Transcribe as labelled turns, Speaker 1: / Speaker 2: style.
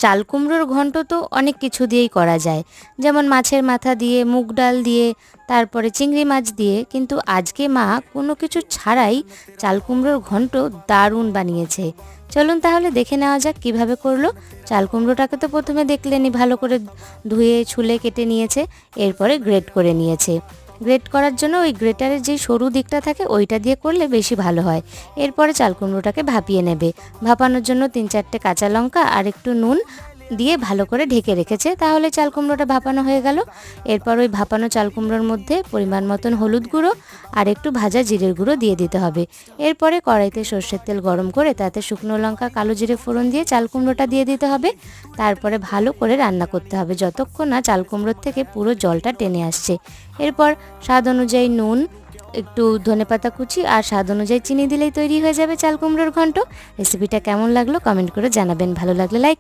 Speaker 1: চাল কুমড়োর ঘন্ট তো অনেক কিছু দিয়েই করা যায়, যেমন মাছের মাথা দিয়ে, মুগ ডাল দিয়ে, তারপরে চিংড়ি মাছ দিয়ে, কিন্তু আজকে মা কোনো কিছু ছাড়াই চাল কুমড়োর ঘন্ট দারুণ বানিয়েছে। চলুন তাহলে দেখে নেওয়া যাক কিভাবে করলো। চাল কুমড়োটাকে তো প্রথমে দেখলেনি ভালো করে ধুয়ে ছুলে কেটে নিয়েছে, এরপরে গ্রেট করে নিয়েছে। গ্রেট করার জন্য ওই গ্রেটারের যে সরু দিকটা থাকে ওইটা দিয়ে করলে বেশি ভালো হয়। এরপরে চাল কুমড়োটাকে ভাপিয়ে নেবে। ভাপানোর জন্য 3-4টে কাঁচা লঙ্কা আর একটু নুন দিয়ে ভালো করে ঢেকে রেখেছে, তাহলে চাল কুমড়োটা ভাপানো হয়ে গেল। এরপর ওই ভাপানো চাল কুমড়োর মধ্যে পরিমাণ মতন হলুদ গুঁড়ো আর একটু ভাজা জিরের গুঁড়ো দিয়ে দিতে হবে। এরপরে কড়াইতে সর্ষের তেল গরম করে তাতে শুকনো লঙ্কা, কালো জিরে ফোড়ন দিয়ে চাল কুমড়োটা দিয়ে দিতে হবে। তারপরে ভালো করে রান্না করতে হবে যতক্ষণ না চাল কুমড়োর থেকে পুরো জলটা টেনে আসছে। এরপর স্বাদ অনুযায়ী নুন, একটু ধনেপাতা কুচি আর স্বাদ অনুযায়ী চিনি দিলেই তৈরি হয়ে যাবে চাল কুমড়োর ঘন্ট। রেসিপিটা কেমন লাগলো কমেন্ট করে জানাবেন, ভালো লাগলে লাইক